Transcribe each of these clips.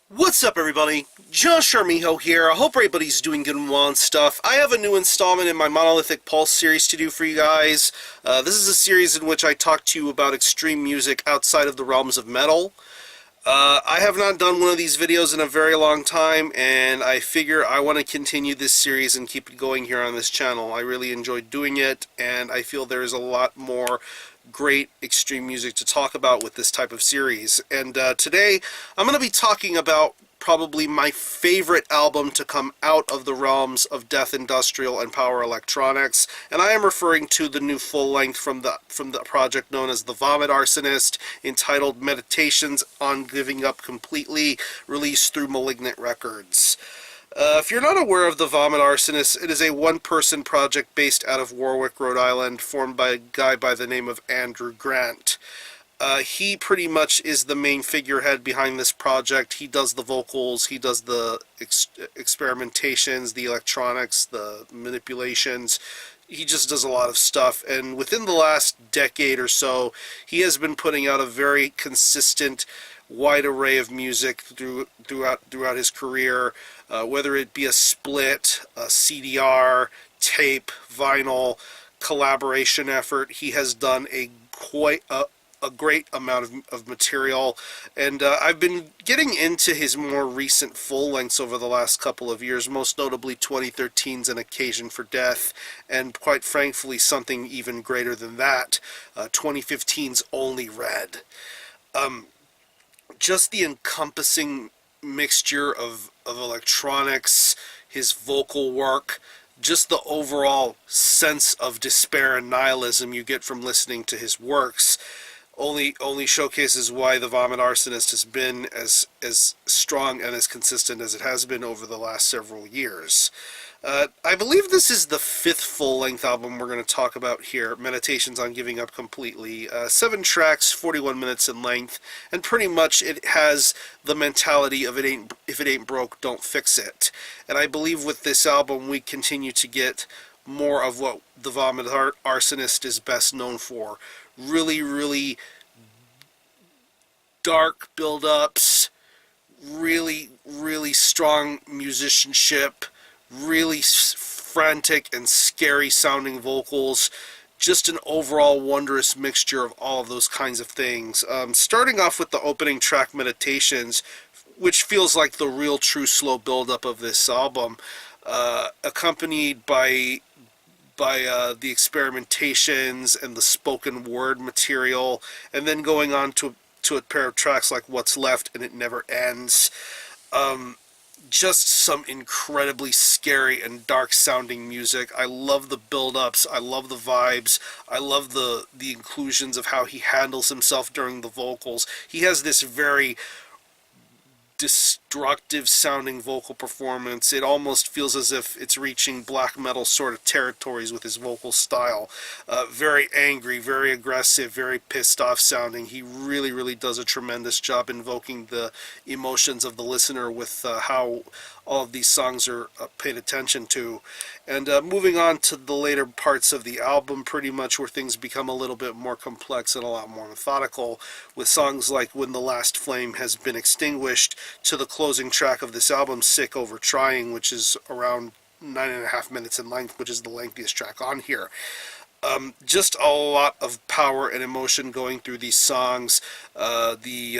What's up, everybody? Josh Armijo here. I hope everybody's doing good and well and stuff. I have a new installment in my Monolithic Pulse series to do for you guys. This is a series in which I talk to you about extreme music outside of the realms of metal. I have not done one of these videos in a very long time, and I figure I want to continue this series and keep it going here on this channel. I really enjoyed doing it, and I feel there's a lot more great extreme music to talk about with this type of series. And today I'm going to be talking about probably my favorite album to come out of the realms of death industrial and power electronics, and I am referring to the new full length from the project known as the Vomit Arsonist, entitled Meditations on Giving Up Completely, released through Malignant Records. If you're not aware of the Vomit Arsonist, it is a one-person project based out of Warwick, Rhode Island, formed by a guy by the name of Andrew Grant. He pretty much is the main figurehead behind this project. He does the vocals, he does the experimentations, the electronics, the manipulations. He just does a lot of stuff, and within the last decade or so, he has been putting out a very consistent, wide array of music throughout his career, whether it be a split, a CDR, tape, vinyl, collaboration effort. He has done a great amount of material, and I've been getting into his more recent full lengths over the last couple of years, most notably 2013's An Occasion for Death, and quite frankly something even greater than that, 2015's Only Red. Just the encompassing mixture of electronics, his vocal work, just the overall sense of despair and nihilism you get from listening to his works only showcases why the Vomit Arsonist has been as strong and as consistent as it has been over the last several years. I believe this is the fifth full-length album we're going to talk about here, Meditations on Giving Up Completely. 7 tracks, 41 minutes in length, and pretty much it has the mentality of if it ain't broke, don't fix it. And I believe with this album we continue to get more of what the Vomit Arsonist is best known for. Really dark build-ups, really strong musicianship, really frantic and scary sounding vocals, just an overall wondrous mixture of all of those kinds of things. Starting off with the opening track, Meditations, which feels like the real true slow build-up of this album, accompanied by the experimentations and the spoken word material, and then going on to a pair of tracks like What's Left and It Never Ends. Just some incredibly scary and dark sounding music. I love the build-ups, I love the vibes, I love the inclusions of how he handles himself during the vocals. He has this very destructive sounding vocal performance. It almost feels as if it's reaching black metal sort of territories with his vocal style. Very angry, very aggressive, very pissed off sounding. He really does a tremendous job invoking the emotions of the listener with how all of these songs are paid attention to. And moving on to the later parts of the album, pretty much where things become a little bit more complex and a lot more methodical, with songs like When the Last Flame Has Been Extinguished, to the closing track of this album, Sick Over Trying, which is around 9.5 minutes in length, which is the lengthiest track on here. Just a lot of power and emotion going through these songs. The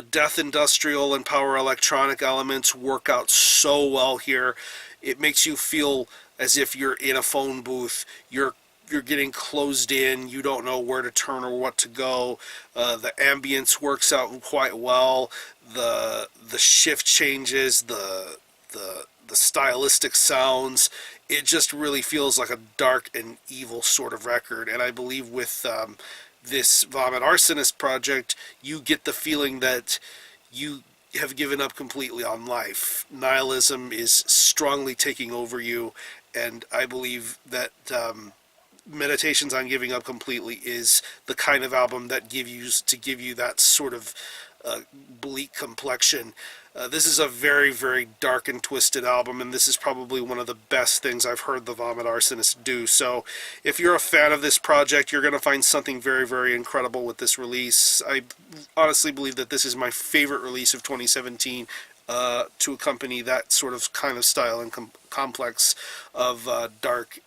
death industrial and power electronic elements work out so well here. It makes you feel as if you're in a phone booth. You're getting closed in. You don't know where to turn or what to go. The ambience works out quite well. The shift changes. The stylistic sounds. It just really feels like a dark and evil sort of record. And I believe with this Vomit Arsonist project, you get the feeling that you have given up completely on life. Nihilism is strongly taking over you, and I believe that Meditations on Giving Up Completely is the kind of album that give you that sort of bleak complexion. This is a very, very dark and twisted album, and this is probably one of the best things I've heard the Vomit Arsonist do. So if you're a fan of this project, you're going to find something very, very incredible with this release. I honestly believe that this is my favorite release of 2017 to accompany that sort of kind of style and complex of dark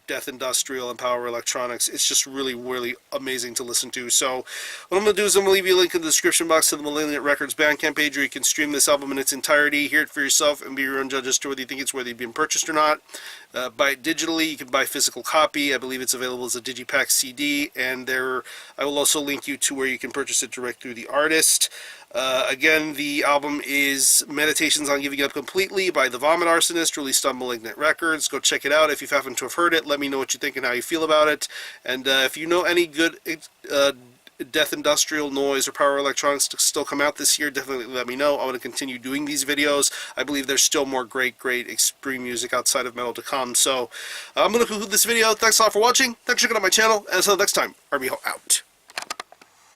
death industrial and power electronics. It's just really, really amazing to listen to. So what I'm going to do is I'm going to leave you a link in the description box to the Monolithic Records Bandcamp page where you can stream this album in its entirety, hear it for yourself, and be your own judge as to whether you think it's worthy of being purchased or not. Buy it digitally. You can buy a physical copy. I believe it's available as a digipack CD, and I will also link you to where you can purchase it direct through the artist. Again, the album is Meditations on Giving Up Completely by the Vomit Arsonist, released on Malignant Records. Go check it out. If you happen to have heard it, let me know what you think and how you feel about it. And if you know any good death industrial noise or power electronics to still come out this year, definitely let me know. I want to continue doing these videos. I believe there's still more great extreme music outside of metal to come. So I'm going to conclude this video. Thanks a lot for watching. Thanks for checking out my channel. And until next time, RBHO out.